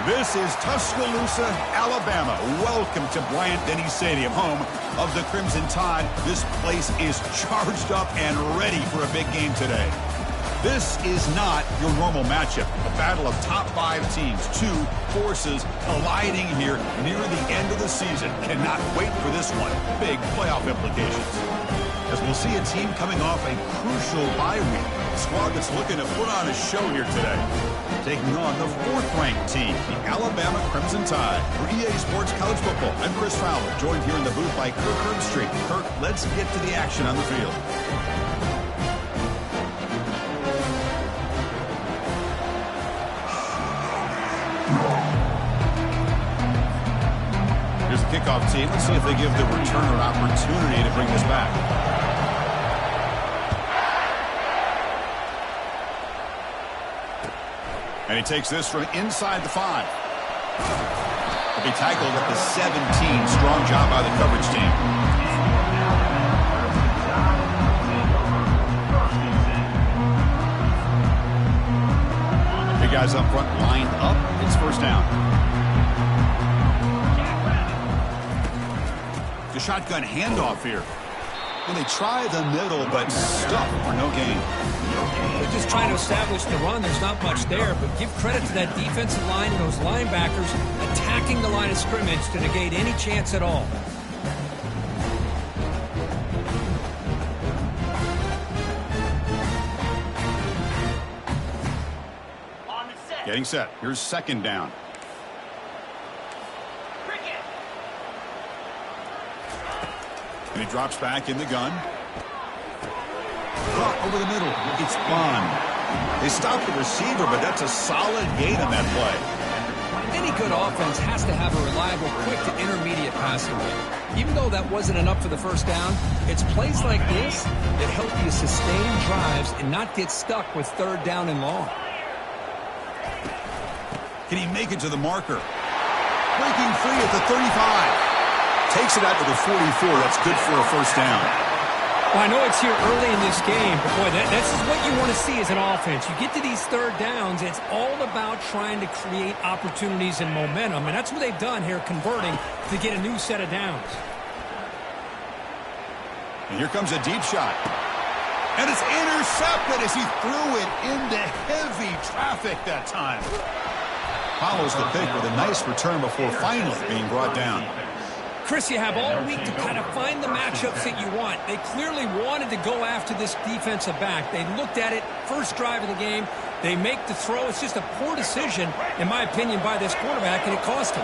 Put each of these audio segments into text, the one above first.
This is Tuscaloosa, Alabama. Welcome to Bryant-Denny Stadium, home of the Crimson Tide. This place is charged up and ready for a big game today. This is not your normal matchup. A battle of top 5 teams, 2 forces colliding here near the end of the season. Cannot wait for this one. Big playoff implications. As we'll see a team coming off a crucial bye week. A squad that's looking to put on a show here today. Taking on the 4th-ranked team, the Alabama Crimson Tide. For EA Sports College Football, I'm Chris Fowler, joined here in the booth by Kirk Herbstreit. Kirk, let's get to the action on the field. Here's the kickoff team. Let's see if they give the returner an opportunity to bring this back. And he takes this from inside the 5. He'll be tackled at the 17. Strong job by the coverage team. Big guys up front lined up. It's first down. The shotgun handoff here. And they try the middle, but stuck for no gain. They're just trying to establish the run. There's not much there, but give credit to that defensive line and those linebackers attacking the line of scrimmage to negate any chance at all. Getting set. Here's second down. And he drops back in the gun. Caught over the middle. It's Bond. They stopped the receiver, but that's a solid gain on that play. Any good offense has to have a reliable, quick to intermediate passing game. Even though that wasn't enough for the first down, it's plays like this that help you sustain drives and not get stuck with 3rd down and long. Can he make it to the marker? Breaking free at the 35. Takes it out to the 44. That's good for a first down. Well, I know it's here early in this game, but boy, that's what you want to see as an offense. You get to these 3rd downs, it's all about trying to create opportunities and momentum, and that's what they've done here, converting to get a new set of downs. And here comes a deep shot. And it's intercepted as he threw it into heavy traffic that time. Follows the pick with a nice return before finally being brought down. Chris, you have all week to kind of find the matchups that you want. They clearly wanted to go after this defensive back. They looked at it, first drive of the game. They make the throw. It's just a poor decision, in my opinion, by this quarterback, and it cost him.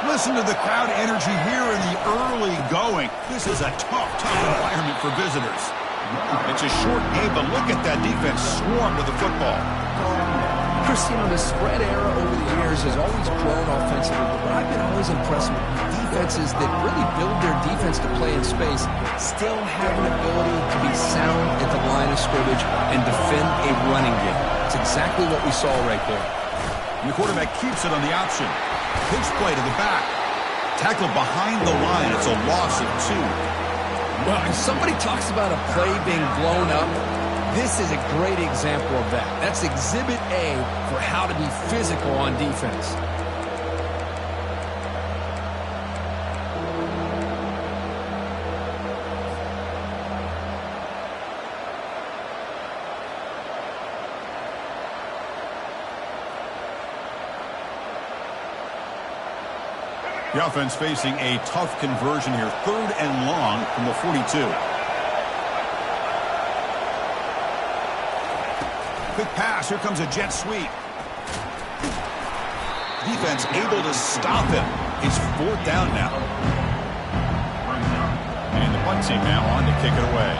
Listen to the crowd energy here in the early going. This is a tough environment for visitors. It's a short game, but look at that defense swarm with the football. Chris, you know, the spread era over the years has always grown offensively, but what I've been always impressed with defenses that really build their defense to play in space still have an ability to be sound at the line of scrimmage and defend a running game. It's exactly what we saw right there. And the quarterback keeps it on the option. Pitch play to the back. Tackle behind the line. It's a loss of 2. Well, if somebody talks about a play being blown up, this is a great example of that. That's Exhibit A for how to be physical on defense. The offense facing a tough conversion here. 3rd and long from the 42. Quick pass. Here comes a jet sweep. Defense able to stop him. It's 4th down now. And the punt team now on to kick it away.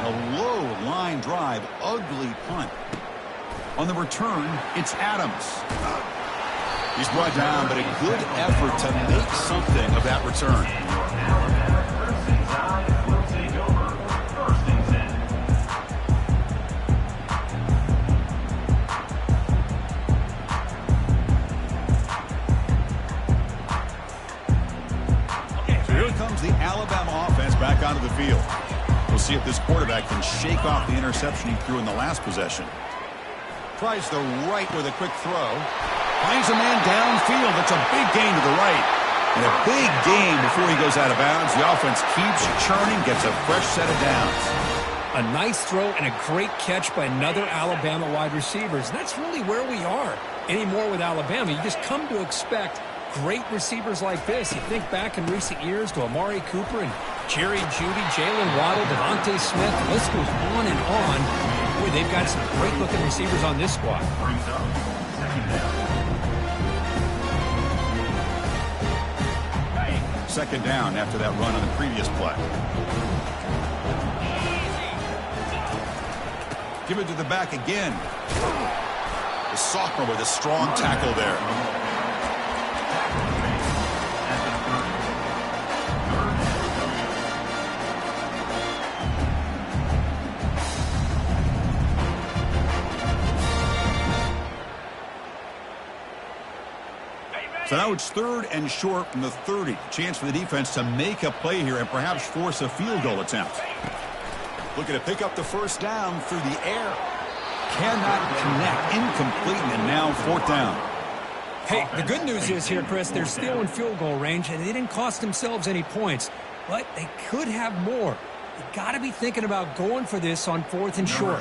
A low line drive. Ugly punt. On the return, it's Adams. He's brought down, but a good effort to make something of that return. So here comes the Alabama offense back onto the field. We'll see if this quarterback can shake off the interception he threw in the last possession. Tries the right with a quick throw. Finds a man downfield. It's a big gain to the right. And a big gain before he goes out of bounds. The offense keeps churning, gets a fresh set of downs. A nice throw and a great catch by another Alabama wide receivers. And that's really where we are anymore with Alabama. You just come to expect great receivers like this. You think back in recent years to Amari Cooper and Jerry Jeudy, Jalen Waddle, Devontae Smith. The list goes on and on. Boy, they've got some great-looking receivers on this squad. Second down after that run on the previous play. Give it to the back again. The sophomore with a strong tackle there. So now it's 3rd and short from the 30. Chance for the defense to make a play here and perhaps force a field goal attempt. Looking to pick up the first down through the air. Cannot connect. Incomplete, and now 4th down. Hey, the good news is here, Chris, they're still in field goal range, and they didn't cost themselves any points. But they could have more. You got to be thinking about going for this on 4th and short.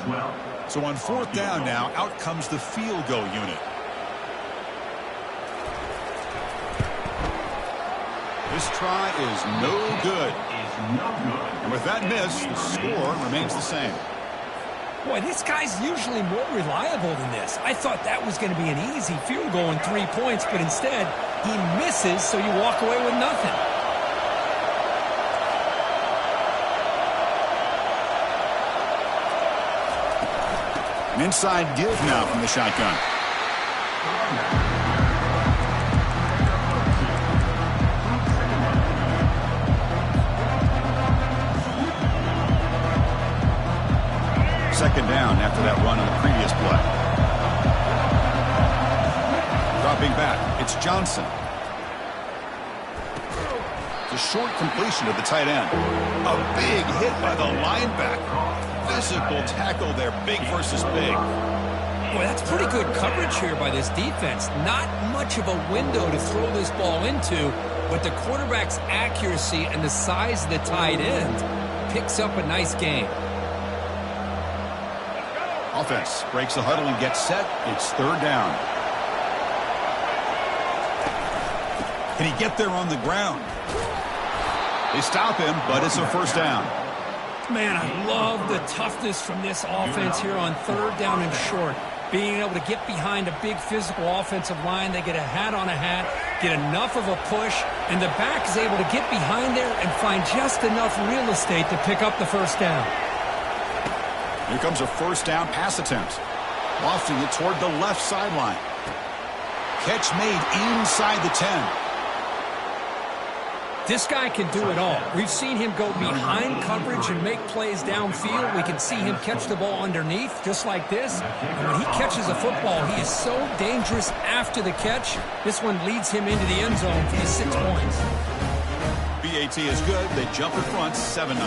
So on 4th down now, out comes the field goal unit. This try is no good. And with that miss, the score remains the same. Boy, this guy's usually more reliable than this. I thought that was going to be an easy field goal and 3 points, but instead, he misses, so you walk away with nothing. An inside give now from the shotgun. Second down after that run on the previous play. Dropping back, it's Johnson. It's a short completion to the tight end. A big hit by the linebacker. Physical tackle there, big versus big. Boy, that's pretty good coverage here by this defense. Not much of a window to throw this ball into, but the quarterback's accuracy and the size of the tight end picks up a nice game. Offense breaks the huddle and gets set. It's 3rd down. Can he get there on the ground? They stop him, but it's a 1st down. Man, I love the toughness from this offense here on 3rd down and short. Being able to get behind a big physical offensive line. They get a hat on a hat, get enough of a push, and the back is able to get behind there and find just enough real estate to pick up the 1st down. Here comes a 1st down pass attempt. Lofting it toward the left sideline. Catch made inside the 10. This guy can do it all. We've seen him go behind coverage and make plays downfield. We can see him catch the ball underneath, just like this. And when he catches a football, he is so dangerous after the catch. This one leads him into the end zone for his 6 points. BAT is good. They jump in front, 7-0.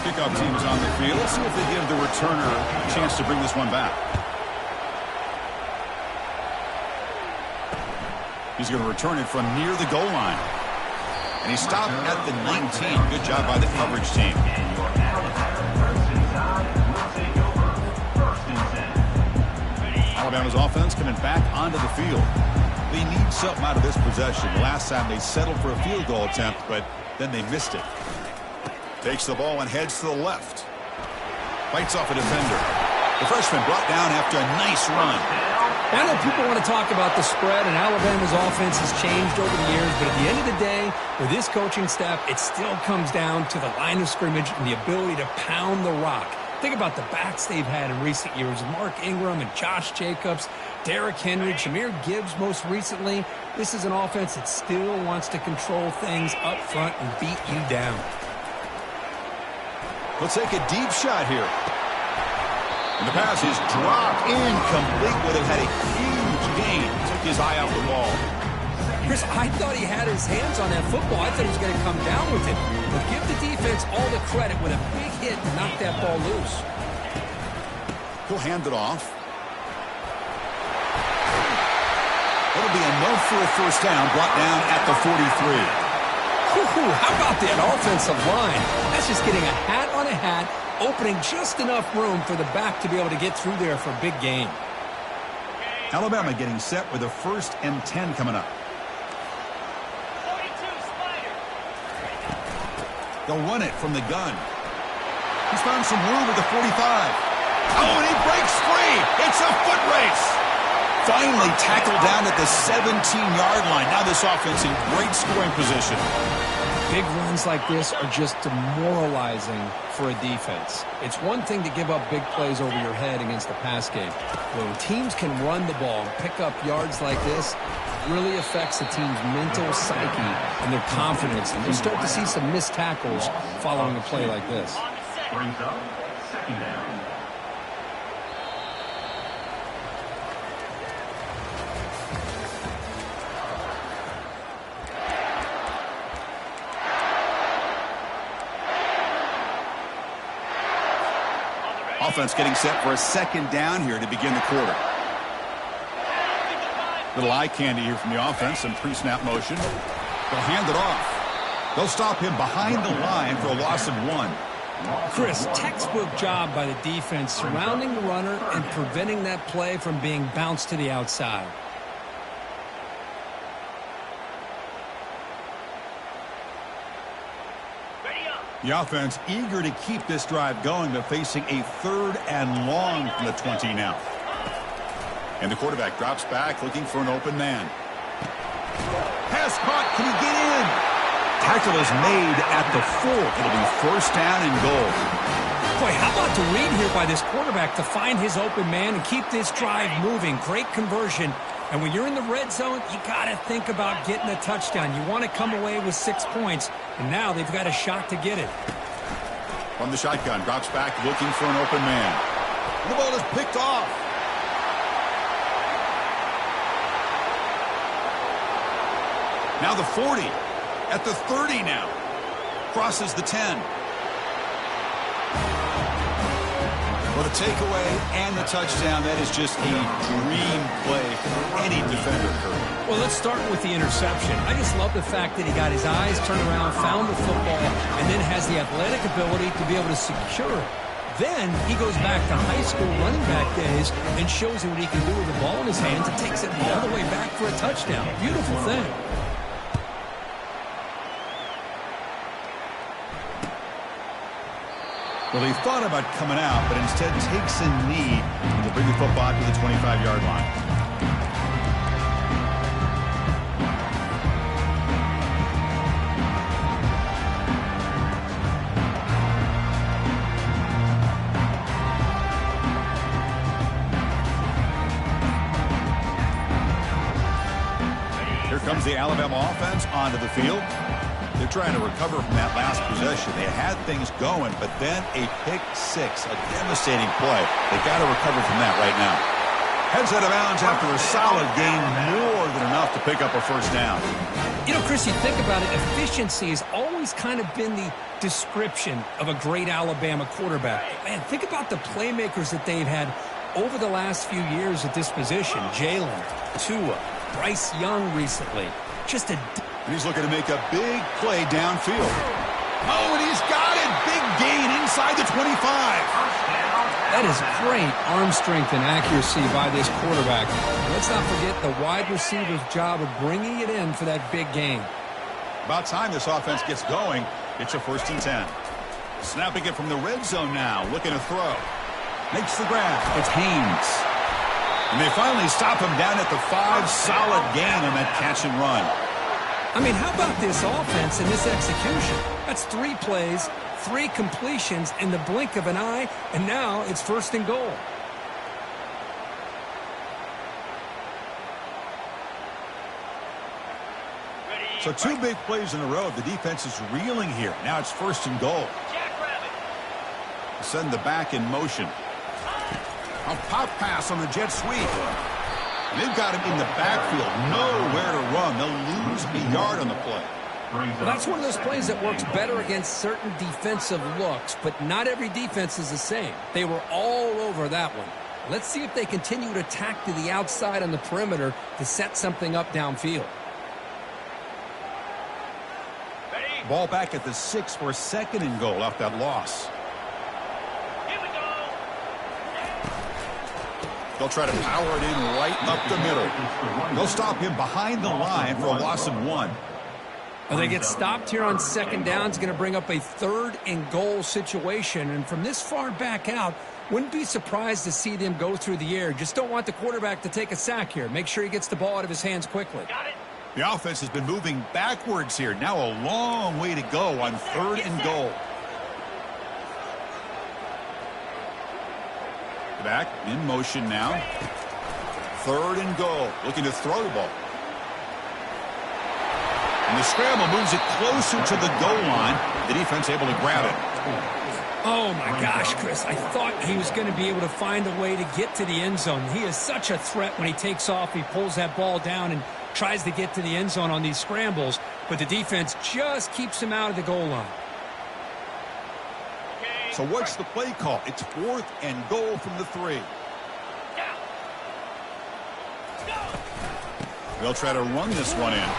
Kickoff team is on the field. Let's see if they give the returner a chance to bring this one back. He's going to return it from near the goal line. And he stopped at the 19. Good job by the coverage team. Alabama's offense coming back onto the field. They need something out of this possession. Last time they settled for a field goal attempt, but then they missed it. Takes the ball and heads to the left. Fights off a defender. The freshman brought down after a nice run. I know people want to talk about the spread, and Alabama's offense has changed over the years, but at the end of the day, with this coaching staff, it still comes down to the line of scrimmage and the ability to pound the rock. Think about the backs they've had in recent years. Mark Ingram and Josh Jacobs, Derrick Henry, Jahmyr Gibbs most recently. This is an offense that still wants to control things up front and beat you down. Let's take a deep shot here. And the pass is dropped incomplete. Would have had a huge gain. Took his eye off the ball. Chris, I thought he had his hands on that football. I thought he was going to come down with it. But give the defense all the credit with a big hit to knock that ball loose. He'll hand it off. It'll be enough for a first down, brought down at the 43. How about that offensive line? That's just getting a hat on a hat, opening just enough room for the back to be able to get through there for a big gain. Alabama getting set with a 1st and 10 coming up. They'll run it from the gun. He's found some room at the 45. Oh, and he breaks free. It's a foot race. Finally tackled down at the 17-yard line. Now this offense in great scoring position. Big runs like this are just demoralizing for a defense. It's one thing to give up big plays over your head against the pass game. When teams can run the ball and pick up yards like this, it really affects the team's mental psyche and their confidence. And you start to see some missed tackles following a play like this. Brings up 2nd down. Offense getting set for a 2nd down here to begin the quarter. Little eye candy here from the offense. Some pre-snap motion. They'll hand it off. They'll stop him behind the line for a loss of 1. Chris, textbook job by the defense surrounding the runner and preventing that play from being bounced to the outside. The offense eager to keep this drive going, but facing a 3rd and long from the 20 now. And the quarterback drops back looking for an open man. Pass caught. Can he get in? Tackle is made at the 4. It'll be 1st down and goal. Boy, how about the read here by this quarterback to find his open man and keep this drive moving. Great conversion. And when you're in the red zone, you got to think about getting a touchdown. You want to come away with 6 points, and now they've got a shot to get it. From the shotgun, drops back looking for an open man. The ball is picked off. Now the 40. At the 30 now. Crosses the 10. For the takeaway and the touchdown, that is just a dream play for any defender, Kurt. Well, let's start with the interception. I just love the fact that he got his eyes turned around, found the football, and then has the athletic ability to be able to secure it. Then he goes back to high school running back days and shows you what he can do with the ball in his hands and takes it all the way back for a touchdown. Beautiful thing. Well, he thought about coming out, but instead takes a knee to bring the football to the 25-yard line. Here comes the Alabama offense onto the field. They're trying to recover from that last possession. They had things going, but then a pick 6, a devastating play. They got to recover from that right now. Heads out of bounds after a solid gain, more than enough to pick up a 1st down. You know, Chris, you think about it, efficiency has always kind of been the description of a great Alabama quarterback. Man, think about the playmakers that they've had over the last few years at this position. Jalen, Tua, Bryce Young recently. Just a... And he's looking to make a big play downfield. Oh, and he's got it. Big gain inside the 25. That is great arm strength and accuracy by this quarterback. Let's not forget the wide receiver's job of bringing it in for that big gain. About time this offense gets going. It's a 1st and 10. Snapping it from the red zone now. Looking to throw. Makes the grab. It's Haynes. And they finally stop him down at the 5. Solid gain on that catch and run. I mean, how about this offense and this execution? That's 3 plays, 3 completions in the blink of an eye, and now it's 1st and goal. So 2 big plays in a row. The defense is reeling here. Now it's 1st and goal. Send the back in motion. A pop pass on the jet sweep. And they've got him in the backfield. Nowhere to run. They'll lose a yard on the play. Well, that's one of those plays that works better against certain defensive looks, but not every defense is the same. They were all over that one. Let's see if they continue to attack to the outside on the perimeter to set something up downfield. Ball back at the 6 for a 2nd and goal off that loss. They'll try to power it in right up the middle. They'll stop him behind the line for a loss of 1. Well, they get stopped here on 2nd down. It's going to bring up a 3rd and goal situation. And from this far back out, wouldn't be surprised to see them go through the air. Just don't want the quarterback to take a sack here. Make sure he gets the ball out of his hands quickly. The offense has been moving backwards here. Now a long way to go on 3rd and goal. Back in motion now. 3rd and goal. Looking to throw the ball. And the scramble moves it closer to the goal line. The defense able to grab it. Oh, my gosh, Chris. I thought he was going to be able to find a way to get to the end zone. He is such a threat when he takes off. He pulls that ball down and tries to get to the end zone on these scrambles. But the defense just keeps him out of the goal line. So what's the play call? It's 4th and goal from the 3. They'll try to run this one in.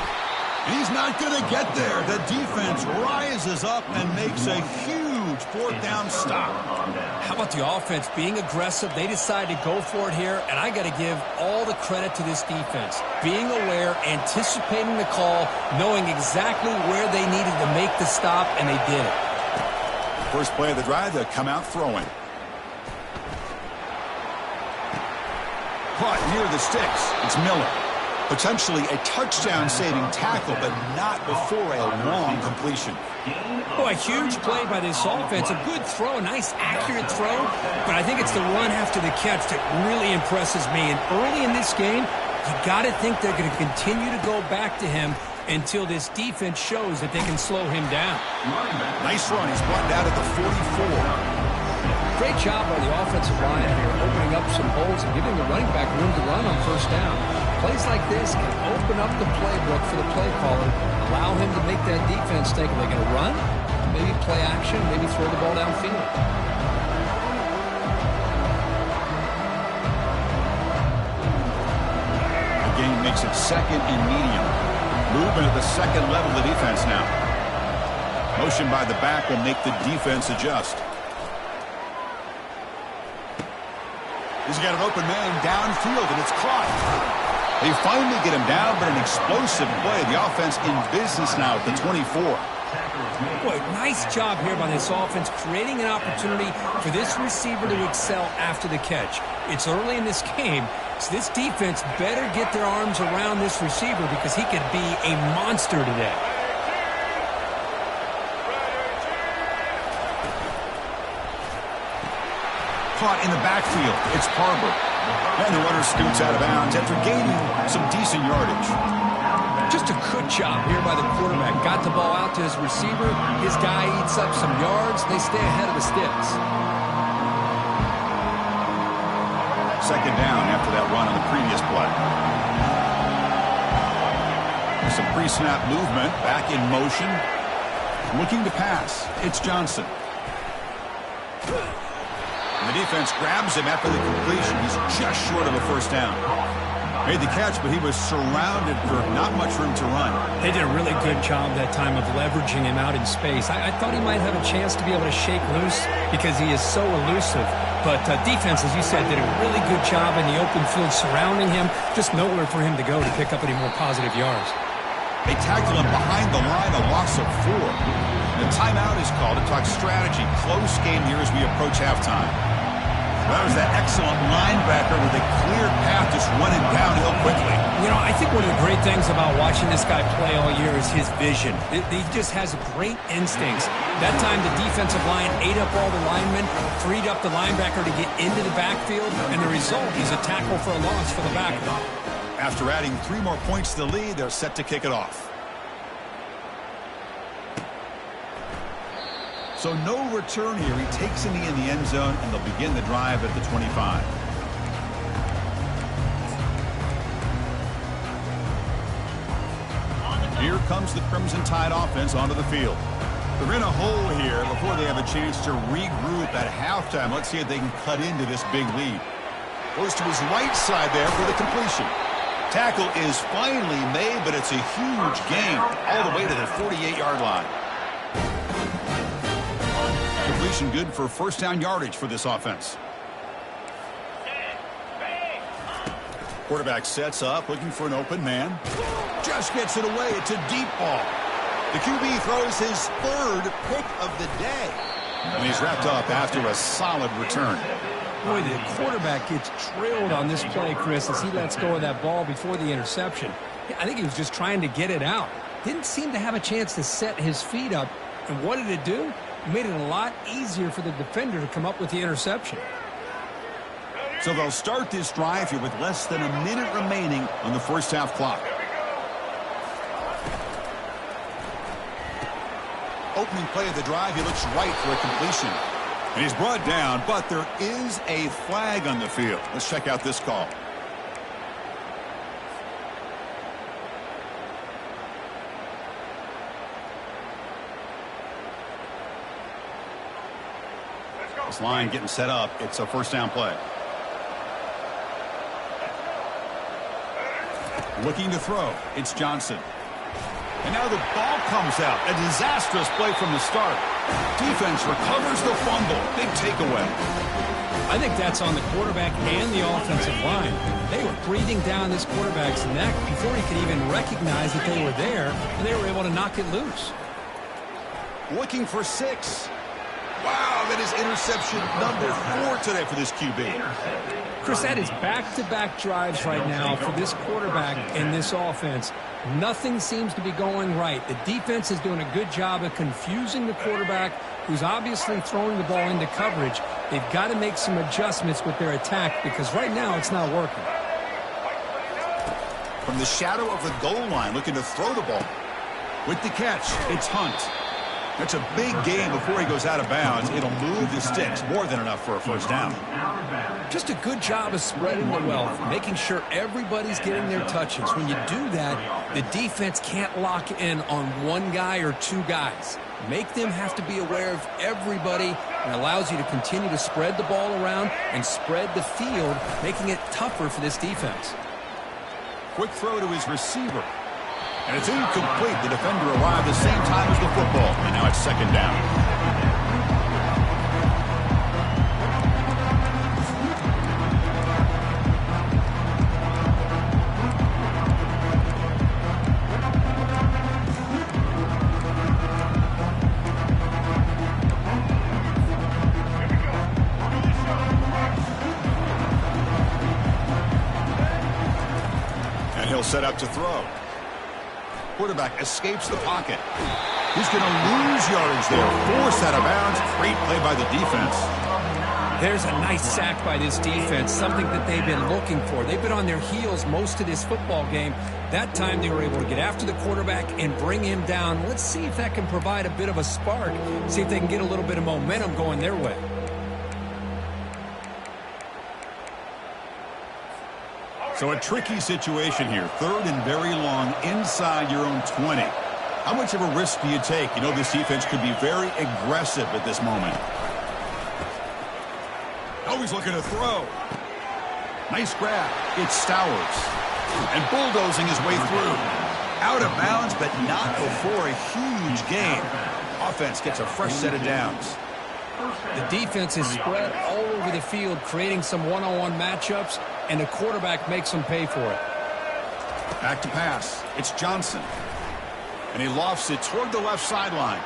He's not going to get there. The defense rises up and makes a huge 4th down stop. How about the offense being aggressive? They decide to go for it here, and I got to give all the credit to this defense. Being aware, anticipating the call, knowing exactly where they needed to make the stop, and they did it. First play of the drive, they'll come out throwing. Caught near the sticks. It's Miller. Potentially a touchdown-saving tackle, but not before a long completion. Oh, a huge play by this offense. A good throw, a nice accurate throw. But I think it's the run after the catch that really impresses me. And early in this game, you got to think they're going to continue to go back to him until this defense shows that they can slow him down. Nice run. He's brought down at the 44. Great job by the offensive line here, opening up some holes and giving the running back room to run on 1st down. Plays like this can open up the playbook for the play caller, allow him to make that defense think, are they going to run? Maybe play action, maybe throw the ball downfield. The game makes it 2nd and medium. Movement at the 2nd level of the defense now. Motion by the back will make the defense adjust. He's got an open man downfield, and it's caught. They finally get him down, but an explosive play. The offense in business now at the 24. Boy, nice job here by this offense, creating an opportunity for this receiver to excel after the catch. It's early in this game, so this defense better get their arms around this receiver because he could be a monster today. Caught in the backfield. It's Barber. And the runner scoots out of bounds after gaining some decent yardage. Just a good job here by the quarterback. Got the ball out to his receiver. His guy eats up some yards. They stay ahead of the sticks. 2nd down after that run on the previous play. Some pre-snap movement. Back in motion. Looking to pass. It's Johnson. And the defense grabs him after the completion. He's just short of a 1st down. Made the catch, but he was surrounded for not much room to run. They did a really good job that time of leveraging him out in space. I thought he might have a chance to be able to shake loose because he is so elusive. But defense, as you said, did a really good job in the open field surrounding him. Just nowhere for him to go to pick up any more positive yards. They tackle him behind the line, a loss of 4. The timeout is called to talk strategy. Close game here as we approach halftime. That was that excellent linebacker with a clear path just running downhill quickly. You know, I think one of the great things about watching this guy play all year is his vision. He just has great instincts. That time the defensive line ate up all the linemen, freed up the linebacker to get into the backfield, and the result is a tackle for a loss for the backer. After adding 3 more points to the lead, they're set to kick it off. So no return here. He takes a knee in the end zone, and they'll begin the drive at the 25. Here comes the Crimson Tide offense onto the field. They're in a hole here before they have a chance to regroup at halftime. Let's see if they can cut into this big lead. Goes to his right side there for the completion. Tackle is finally made, but it's a huge gain all the way to the 48-yard line. Completion good for first down yardage for this offense. Quarterback sets up, looking for an open man. Just gets it away. It's a deep ball. The QB throws his third pick of the day. And he's wrapped up after a solid return. Boy, the quarterback gets trailed on this play, Chris, as he lets go of that ball before the interception. I think he was just trying to get it out. Didn't seem to have a chance to set his feet up. And what did it do? It made it a lot easier for the defender to come up with the interception. So they'll start this drive here with less than a minute remaining on the first half clock. Opening play of the drive, he looks right for a completion. And he's brought down, but there is a flag on the field. Let's check out this call. This line getting set up. It's a first down play. Looking to throw. It's Johnson. And now the ball comes out. A disastrous play from the start. Defense recovers the fumble. Big takeaway. I think that's on the quarterback and the offensive line. They were breathing down this quarterback's neck before he could even recognize that they were there, and they were able to knock it loose. Looking for 6. Wow, that is interception number 4 today for this QB. Chris, that is back-to-back drives right now for this quarterback and this offense. Nothing seems to be going right. The defense is doing a good job of confusing the quarterback, who's obviously throwing the ball into coverage. They've got to make some adjustments with their attack because right now it's not working. From the shadow of the goal line, looking to throw the ball. With the catch, it's Hunt. That's a big gain before he goes out of bounds. It'll move the sticks. More than enough for a first down. Just a good job of spreading the wealth, making sure everybody's getting their touches. When you do that, the defense can't lock in on one guy or two guys. Make them have to be aware of everybody, and allows you to continue to spread the ball around and spread the field, making it tougher for this defense. Quick throw to his receiver. And it's incomplete. The defender arrived the same time as the football. And now it's second down. And he'll set up to throw. Quarterback escapes the pocket. He's going to lose yardage there. Forced out of bounds. Great play by the defense. There's a nice sack by this defense, something that they've been looking for. They've been on their heels most of this football game. That time they were able to get after the quarterback and bring him down. Let's see if that can provide a bit of a spark. See if they can get a little bit of momentum going their way. So a tricky situation here. Third and very long inside your own 20. How much of a risk do you take? You know this defense could be very aggressive at this moment. Always looking to throw. Nice grab. It's Stowers. And bulldozing his way through. Out of bounds, but not before a huge gain. Offense gets a fresh set of downs. The defense is spread all over the field, creating some one-on-one matchups, and the quarterback makes them pay for it. Back to pass. It's Johnson. And he lofts it toward the left sideline.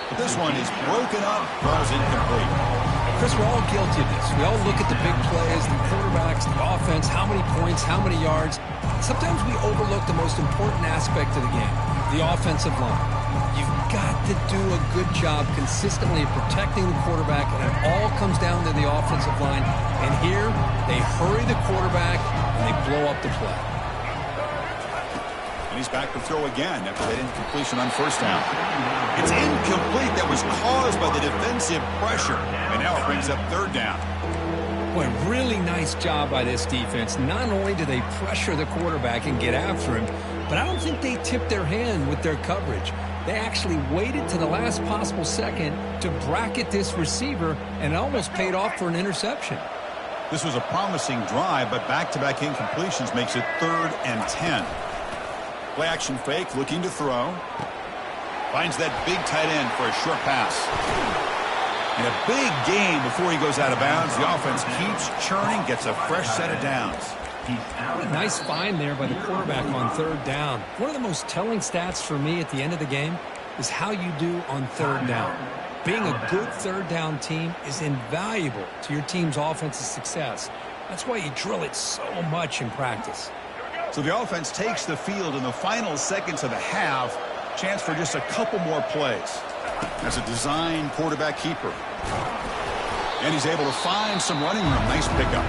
But this one is broken up. Ball's incomplete. Chris, we're all guilty of this. We all look at the big plays, the quarterbacks, the offense, how many points, how many yards. Sometimes we overlook the most important aspect of the game, the offensive line. You've got to do a good job consistently of protecting the quarterback, and it all comes down to the offensive line. And here, they hurry the quarterback, and they blow up the play. And he's back to throw again after that incompletion on first down. It's incomplete. That was caused by the defensive pressure. And now it brings up third down. Boy, really nice job by this defense. Not only do they pressure the quarterback and get after him, but I don't think they tipped their hand with their coverage. They actually waited to the last possible second to bracket this receiver, and it almost paid off for an interception. This was a promising drive, but back-to-back incompletions makes it 3rd and 10. Play action fake, looking to throw. Finds that big tight end for a short pass. And a big gain before he goes out of bounds. The offense keeps churning, gets a fresh set of downs. Nice find there by the quarterback on 3rd down. One of the most telling stats for me at the end of the game is how you do on 3rd down. Being a good 3rd down team is invaluable to your team's offensive success. That's why you drill it so much in practice. So the offense takes the field in the final seconds of the half. Chance for just a couple more plays. As a design quarterback keeper. And he's able to find some running room. Nice pickup.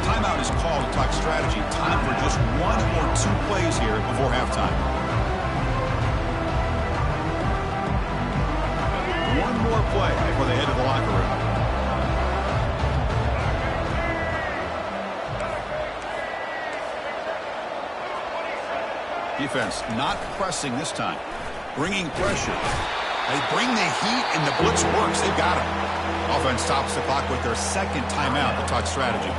Timeout is called to talk strategy. Time for just 1 or 2 plays here before halftime. 1 more play before they head to the locker room. Defense not pressing this time. Bringing pressure. They bring the heat and the blitz works. They've got him. Offense stops the clock with their 2nd timeout to talk strategy.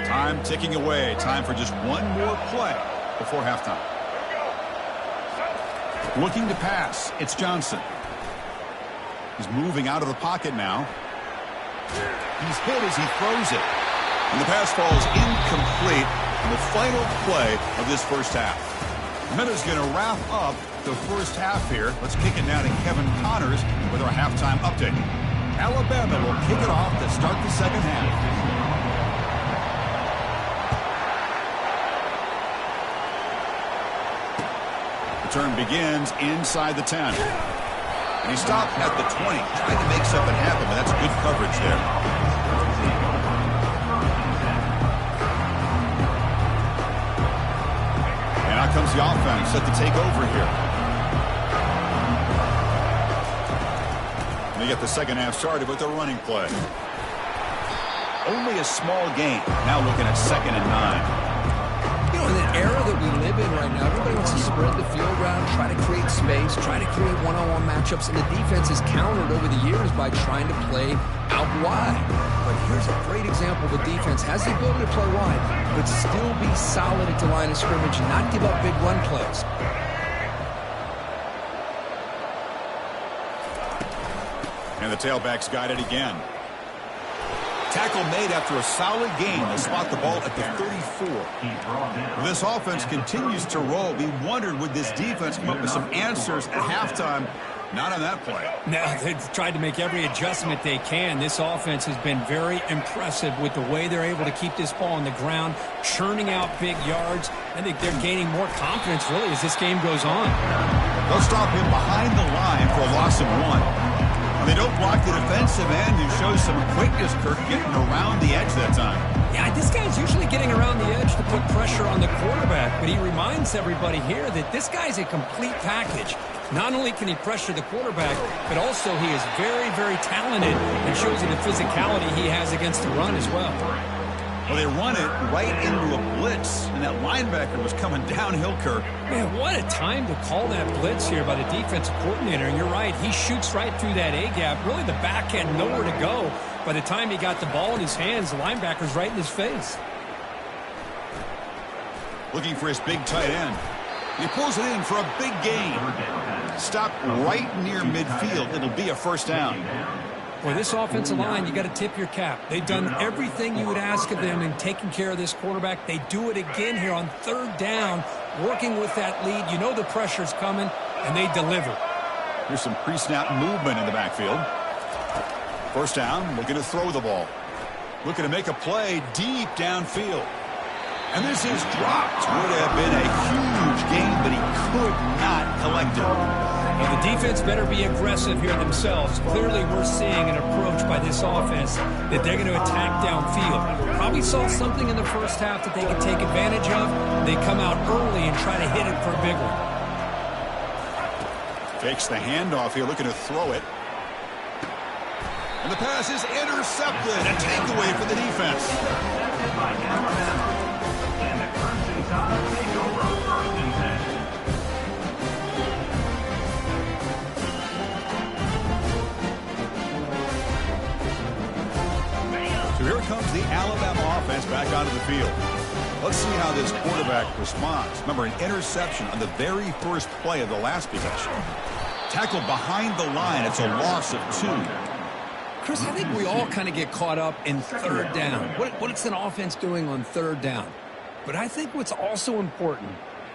Time ticking away. Time for just 1 more play before halftime. Looking to pass. It's Johnson. He's moving out of the pocket now. He's hit as he throws it. And the pass falls incomplete in the final play of this first half. Minuta's going to wrap up the first half here. Let's kick it down to Kevin Connors with our halftime update. Alabama will kick it off to start the second half. Turn begins inside the 10. And he stopped at the 20, trying to make something happen, but that's good coverage there. And out comes the offense set to take over here. And they get the second half started with a running play. Only a small gain. Now looking at 2nd and 9. In the era that we live in right now, everybody wants to spread the field around, try to create space, try to create one-on-one matchups, and the defense has countered over the years by trying to play out wide. But here's a great example. The defense has the ability to play wide, but still be solid at the line of scrimmage and not give up big run plays. And the tailback's got it again. Tackle made after a solid gain to spot the ball at the 34. This offense continues to roll. We wondered, would this defense come up with some answers at halftime? Not on that play. No, they've tried to make every adjustment they can. This offense has been very impressive with the way they're able to keep this ball on the ground, churning out big yards. I think they're gaining more confidence, really, as this game goes on. They'll stop him behind the line for a loss of 1. They don't block the defensive end, who shows some quickness, Kirk, getting around the edge that time. Yeah, this guy's usually getting around the edge to put pressure on the quarterback, but he reminds everybody here that this guy's a complete package. Not only can he pressure the quarterback, but also he is very, very talented and shows you the physicality he has against the run as well. Well, they run it right into a blitz, and that linebacker was coming downhill, Kirk. Man, what a time to call that blitz here by the defensive coordinator. And you're right, he shoots right through that A-gap. Really, the back had nowhere to go. By the time he got the ball in his hands, the linebacker's right in his face. Looking for his big tight end. He pulls it in for a big gain. Stopped right near midfield. It'll be a first down. Well, this offensive line, you got to tip your cap. They've done everything you would ask of them in taking care of this quarterback. They do it again here on 3rd down, working with that lead. You know the pressure's coming, and they deliver. Here's some pre-snap movement in the backfield. First down, looking to throw the ball. Looking to make a play deep downfield. And this is dropped. Would have been a huge gain, but he could not collect it. Well, the defense better be aggressive here themselves. Clearly, we're seeing an approach by this offense that they're going to attack downfield. Probably saw something in the first half that they could take advantage of. They come out early and try to hit it for a big one. Takes the handoff here, looking to throw it. And the pass is intercepted. A takeaway for the defense. the Alabama offense back onto the field. Let's see how this quarterback responds. Remember, an interception on the very first play of the last possession. Tackled behind the line. It's a loss of 2. Chris, I think we all kind of get caught up in third down. What's an offense doing on third down? But I think what's also important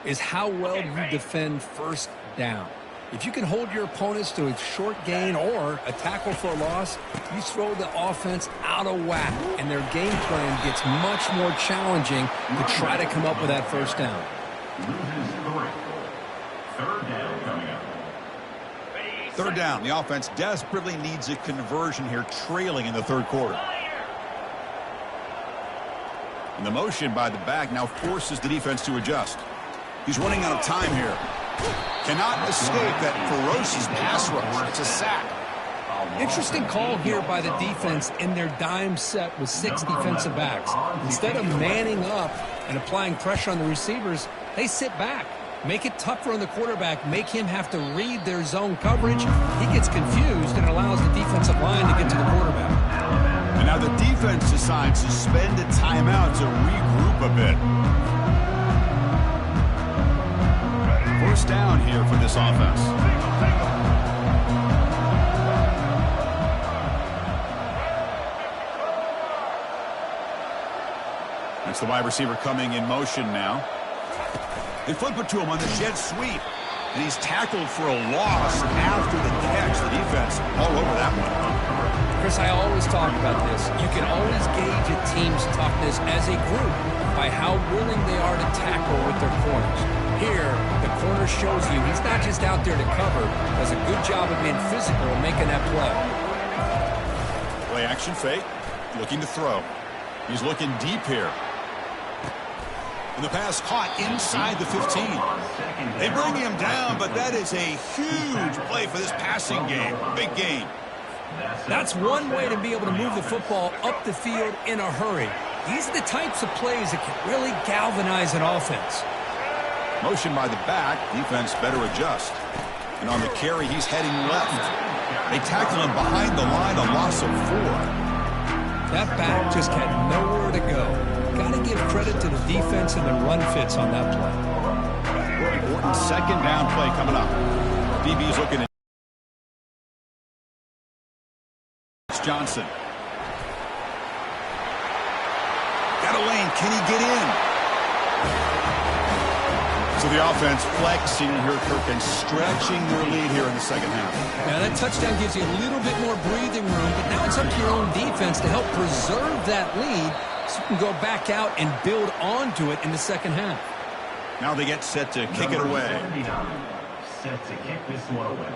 is how well you defend first down. If you can hold your opponents to a short gain or a tackle for a loss, you throw the offense out of whack, and their game plan gets much more challenging to try to come up with that first down. Third down coming up. Third down. The offense desperately needs a conversion here, trailing in the third quarter. And the motion by the back now forces the defense to adjust. He's running out of time here. Cannot escape that ferocious pass rush. It's a sack. Interesting call here by the defense in their dime set with 6 defensive backs. Instead of manning up and applying pressure on the receivers, they sit back. Make it tougher on the quarterback. Make him have to read their zone coverage. He gets confused and allows the defensive line to get to the quarterback. And now the defense decides to spend a timeout to regroup a bit. First down here for this offense. That's the wide receiver coming in motion now. They flip it to him on the jet sweep. And he's tackled for a loss after the catch. The defense all over that one. Chris, I always talk about this. You can always gauge a team's toughness as a group by how willing they are to tackle with their corners. Here, the corner shows you he's not just out there to cover. Does a good job of being physical and making that play. Play action fake. Looking to throw. He's looking deep here. And the pass caught inside the 15. They bring him down, but that is a huge play for this passing game. Big gain. That's one way to be able to move the football up the field in a hurry. These are the types of plays that can really galvanize an offense. Motion by the back. Defense better adjust. And on the carry, he's heading left. They tackle him behind the line, a loss of 4. That back just had nowhere to go. Got to give credit to the defense and the run fits on that play. Important second down play coming up. DB's looking at Johnson. Got a lane. Can he get in? So the offense flexing here, Kirk, and stretching their lead here in the second half. Now that touchdown gives you a little bit more breathing room, but now it's up to your own defense to help preserve that lead so you can go back out and build onto it in the second half. Now they get set to kick it away. Set to kick this one away.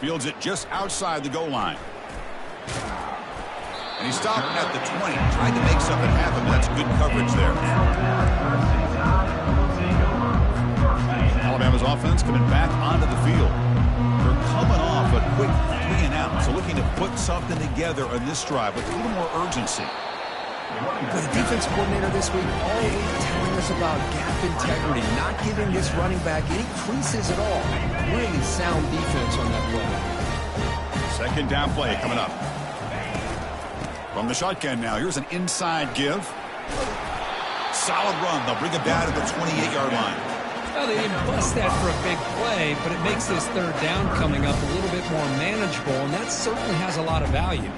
Fields it just outside the goal line. And he stopped at the 20. Tried to make something happen, but that's good coverage there. Alabama's offense coming back onto the field. They're coming off a quick 3 and out, so looking to put something together on this drive with a little more urgency. But the defense coordinator this week always telling us about gap integrity, not giving this running back any creases at all. Really sound defense on that play. Second down play coming up. From the shotgun now, here's an inside give. Solid run. They'll bring it down to the 28-yard line. Well, they didn't bust that for a big play, but it makes this third down coming up a little bit more manageable, and that certainly has a lot of value.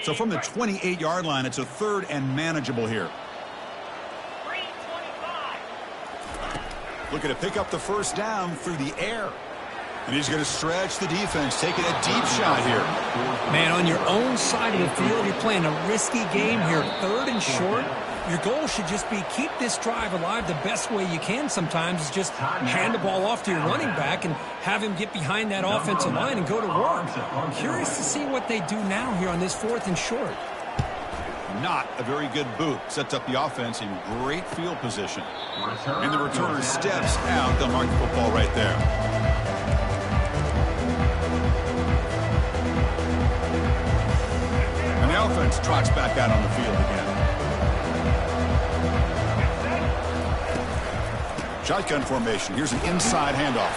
So from the 28-yard line, it's a third and manageable here. Looking to pick up the first down through the air. And he's going to stretch the defense, taking a deep shot here. Man, on your own side of the field, you're playing a risky game here. Third and short. Your goal should just be keep this drive alive the best way you can sometimes is just hand the ball off to your running back and have him get behind that offensive line and go to work. I'm curious to see what they do now here on this 4th and short. Not a very good boot. Sets up the offense in great field position. And the returner steps out. They'll mark the football right there. And the offense trots back out on the field again. Shotgun formation. Here's an inside handoff.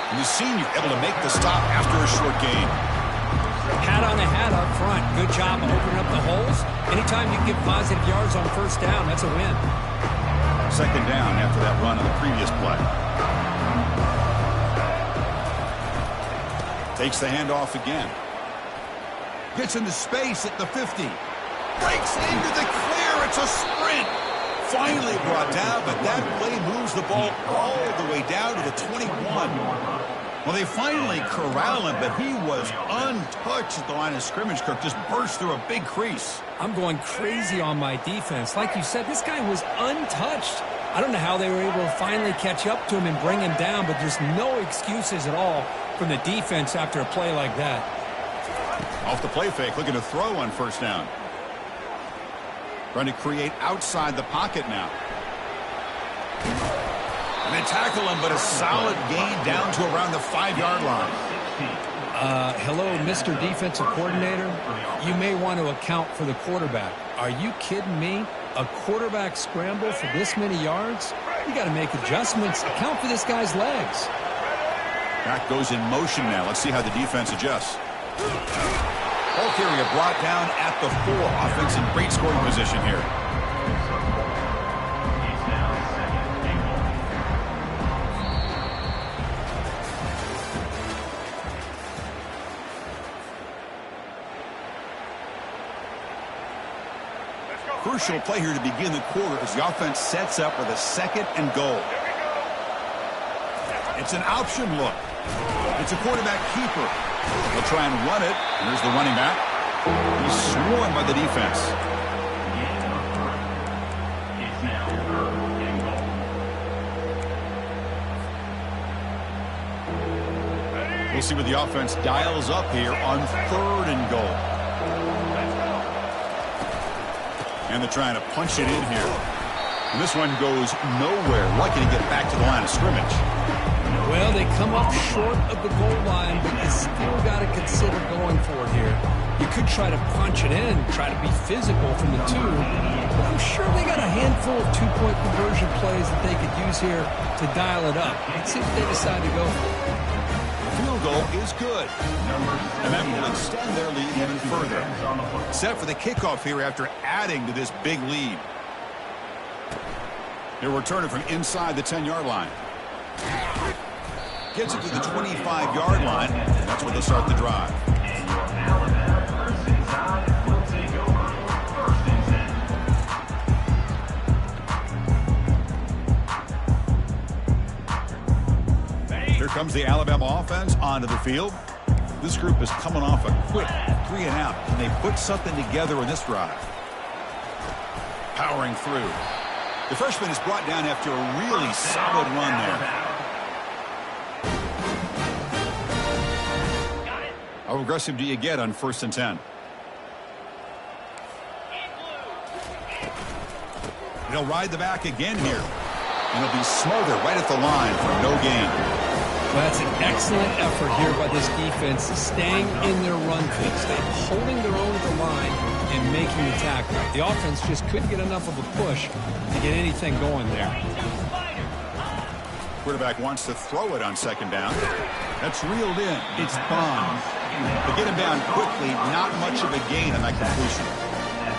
And the senior able to make the stop after a short gain. Hat on a hat up front. Good job of opening up the holes. Anytime you get positive yards on first down, that's a win. Second down after that run on the previous play. Takes the handoff again. Gets into space at the 50. Breaks into the clear. It's a sprint. Finally brought down, but that play moves the ball all the way down to the 21. Well, they finally corral him, but he was untouched at the line of scrimmage. Kirk just burst through a big crease. I'm going crazy on my defense. Like you said, this guy was untouched. I don't know how they were able to finally catch up to him and bring him down, but there's no excuses at all from the defense after a play like that. Off the play fake, looking to throw on first down. Trying to create outside the pocket now. And they tackle him, but a solid gain down to around the 5-yard line. Hello, Mr. Defensive Coordinator. You may want to account for the quarterback. Are you kidding me? A quarterback scramble for this many yards? You got to make adjustments. Account for this guy's legs. Back goes in motion now. Let's see how the defense adjusts. Bulk area brought down at the 4. Offense in great scoring position here. Crucial play here to begin the quarter as the offense sets up with a 2nd and goal. It's an option look. It's a quarterback keeper. They'll try and run it. Here's the running back. He's swarmed by the defense. We'll see what the offense dials up here on 3rd and goal. And they're trying to punch it in here. And this one goes nowhere. Lucky to get back to the line of scrimmage. Well, they come up short of the goal line, but you still got to consider going for it here. You could try to punch it in, try to be physical from the 2, but I'm sure they got a handful of 2-point conversion plays that they could use here to dial it up. Let's see what they decide to go for. Field goal is good. And that will extend their lead even further. Set for the kickoff here after adding to this big lead. They're returning from inside the 10-yard line. Gets it to the 25-yard line. That's where they'll start the drive. Here comes the Alabama offense onto the field. This group is coming off a quick 3 and out. Can they put something together in this drive? Powering through. The freshman is brought down after a really solid run there. How aggressive do you get on 1st and 10? They'll ride the back again here. And it'll be smothered right at the line for no gain. Well, that's an excellent effort here by this defense, staying in their run fix. They're holding their own at the line and making the tackle. The offense just couldn't get enough of a push to get anything going there. Quarterback wants to throw it on 2nd down. That's reeled in. It's Bond. They get him down quickly. Not much of a gain on that completion.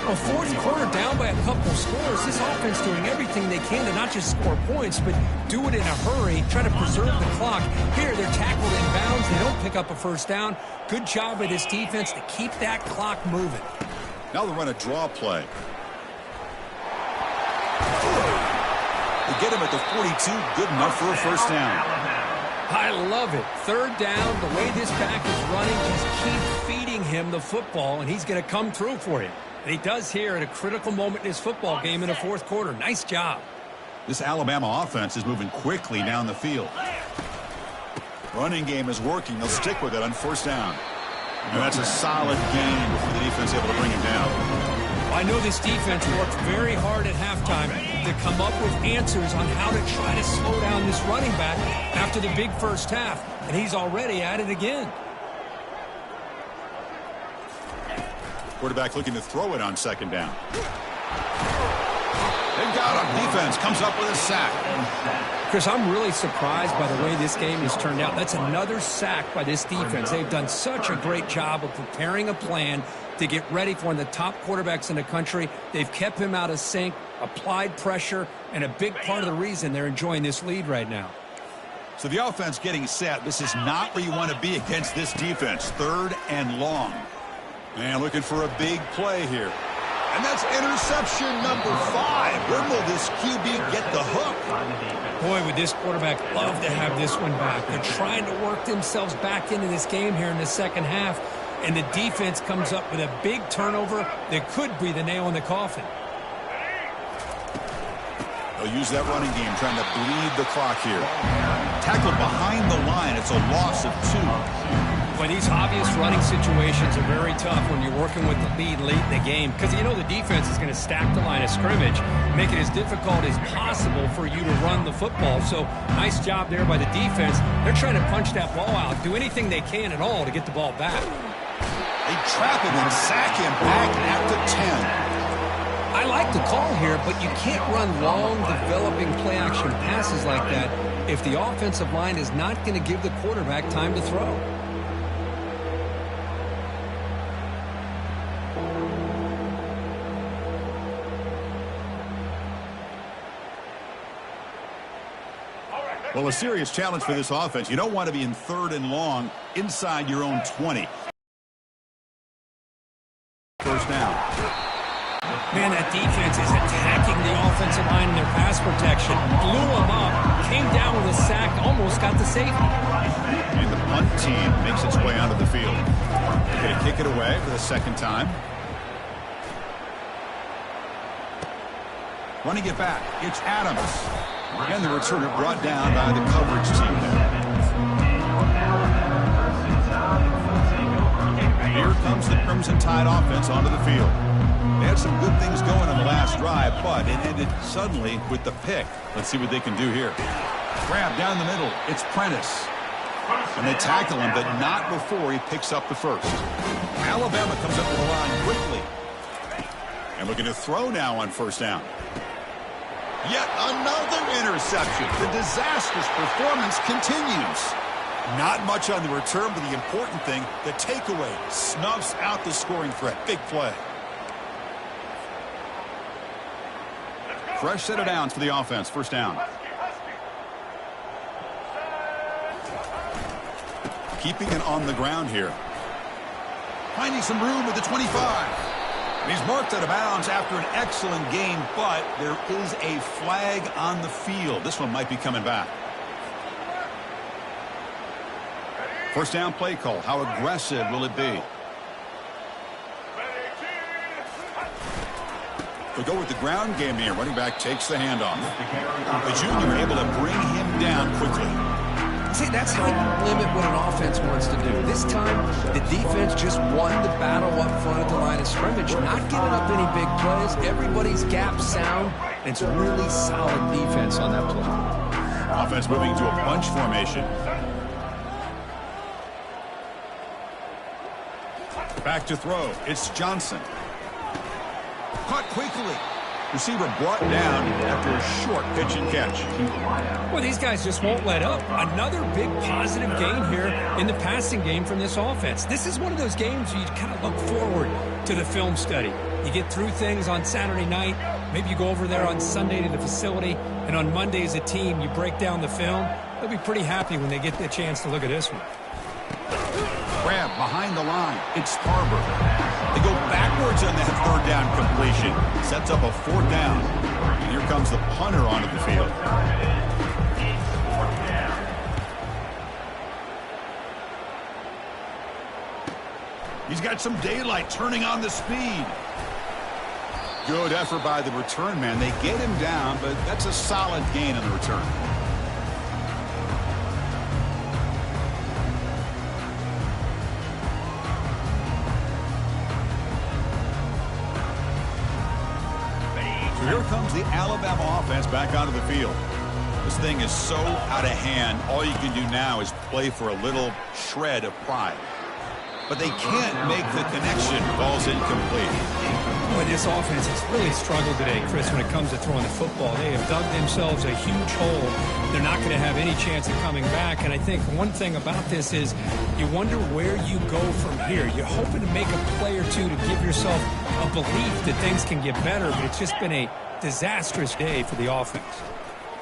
Well, 4th quarter down by a couple scores. This offense doing everything they can to not just score points, but do it in a hurry, try to preserve the clock. Here, they're tackled in bounds. They don't pick up a first down. Good job by this defense to keep that clock moving. Now they'll run a draw play. They get him at the 42. Good enough for a first down. I love it. 3rd down, the way this back is running, just keep feeding him the football, and he's going to come through for you. And he does here at a critical moment in his football game in the 4th quarter. Nice job. This Alabama offense is moving quickly down the field. Running game is working. They'll stick with it on 1st down. And that's a solid gain before the defense is able to bring him down. I know this defense worked very hard at halftime to come up with answers on how to try to slow down this running back after the big first half. And he's already at it again. Quarterback looking to throw it on 2nd down. They've got him. Defense comes up with a sack. Chris, I'm really surprised by the way this game has turned out. That's another sack by this defense. They've done such a great job of preparing a plan to get ready for one of the top quarterbacks in the country. They've kept him out of sync, applied pressure, and a big part of the reason they're enjoying this lead right now. So the offense getting set. This is not where you want to be against this defense. 3rd and long. And looking for a big play here. And that's interception number 5. Where will this QB get the hook? Boy, would this quarterback love to have this one back. They're trying to work themselves back into this game here in the second half. And the defense comes up with a big turnover that could be the nail in the coffin. They'll use that running game, trying to bleed the clock here. Tackled behind the line. It's a loss of 2. Boy, these obvious running situations are very tough when you're working with the lead late in the game because you know the defense is going to stack the line of scrimmage, make it as difficult as possible for you to run the football. So nice job there by the defense. They're trying to punch that ball out, do anything they can at all to get the ball back. They trap him and sack him back at the 10. I like the call here, but you can't run long, developing play-action passes like that if the offensive line is not going to give the quarterback time to throw. Well, a serious challenge for this offense. You don't want to be in 3rd and long inside your own 20. First down. Man, that defense is attacking the offensive line in their pass protection. Blew them up, came down with a sack, almost got the safety. And the punt team makes its way onto the field. They're going to kick it away for the second time. Running it back, it's Adams. And the returner brought down by the coverage team there. Here comes the Crimson Tide offense onto the field. They had some good things going on the last drive, but it ended suddenly with the pick. Let's see what they can do here. Grab down the middle. It's Prentice. And they tackle him, but not before he picks up the first. Alabama comes up to the line quickly. And looking to throw now on first down. Yet another interception. The disastrous performance continues. Not much on the return, but the important thing, the takeaway, snuffs out the scoring threat. Big play. Fresh set of downs for the offense. First down. Keeping it on the ground here. Finding some room with the 25. He's marked out of bounds after an excellent game, but there is a flag on the field. This one might be coming back. First down play call. How aggressive will it be? We'll go with the ground game here. Running back takes the handoff. The junior able to bring him down quickly. See, that's how you limit what an offense wants to do. This time, the defense just won the battle up front at the line of scrimmage, not giving up any big plays. Everybody's gap sound. It's really solid defense on that play. Offense moving to a bunch formation. Back to throw. It's Johnson. Caught quickly. Receiver brought down after a short pitch and catch. Well, these guys just won't let up. Another big positive gain here in the passing game from this offense. This is one of those games you kind of look forward to the film study. You get through things on Saturday night. Maybe you go over there on Sunday to the facility, and on Monday as a team, you break down the film. They'll be pretty happy when they get the chance to look at this one. Grab behind the line. It's Barber. They go backwards on that third down completion. Sets up a fourth down. And here comes the punter onto the field. He's got some daylight turning on the speed. Good effort by the return man. They get him down, but that's a solid gain on the return. Here comes the Alabama offense back onto the field. This thing is so out of hand, all you can do now is play for a little shred of pride. But they can't make the connection. Ball's incomplete. Boy, this offense has really struggled today, Chris, when it comes to throwing the football. They have dug themselves a huge hole. they're not going to have any chance of coming back. And I think one thing about this is you wonder where you go from here. You're hoping to make a play or two to give yourself a belief that things can get better, but it's just been a disastrous day for the offense.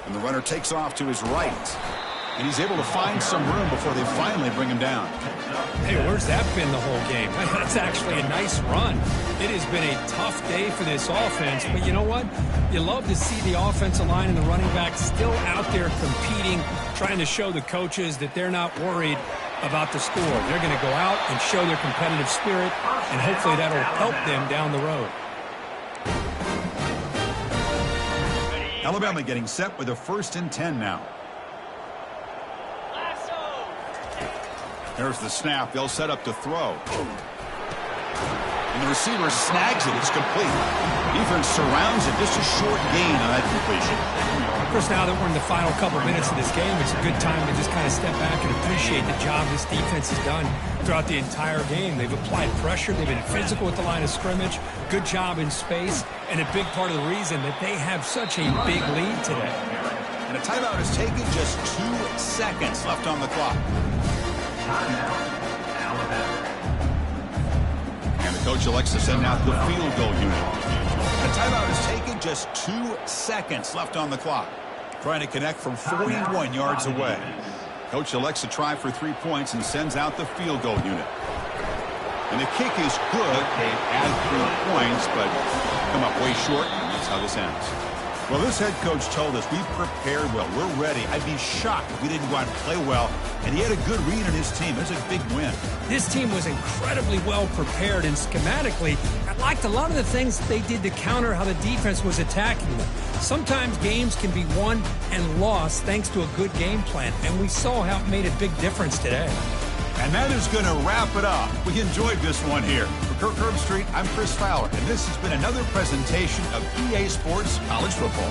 And the runner takes off to his right. And he's able to find some room before they finally bring him down. Hey, where's that been the whole game? That's actually a nice run. It has been a tough day for this offense, but you know what? You love to see the offensive line and the running back still out there competing, trying to show the coaches that they're not worried about the score. They're going to go out and show their competitive spirit, and hopefully that'll help them down the road. Alabama getting set with a 1st and 10 now. There's the snap. They'll set up to throw. And the receiver snags it. It's complete. Defense surrounds it. Just a short gain on that completion. Of course, now that we're in the final couple minutes of this game, it's a good time to just kind of step back and appreciate the job this defense has done throughout the entire game. They've applied pressure. They've been physical at the line of scrimmage. Good job in space. And a big part of the reason that they have such a big lead today. And a timeout is taken. Just 2 seconds left on the clock. And the coach elects to send out the field goal unit. A timeout is taken. Just 2 seconds left on the clock. Trying to connect from 41 yards away. Coach elects to try for 3 points and sends out the field goal unit. And the kick is good. They add 3 points, but come up way short. And that's how this ends. Well, this head coach told us we've prepared well. We're ready. I'd be shocked if we didn't go out and play well. And he had a good read on his team. It was a big win. This team was incredibly well prepared, and schematically, I liked a lot of the things they did to counter how the defense was attacking them. Sometimes games can be won and lost thanks to a good game plan, and we saw how it made a big difference today. And that is going to wrap it up. We enjoyed this one here. For Kirk Herbstreit, I'm Chris Fowler, and this has been another presentation of EA Sports College Football.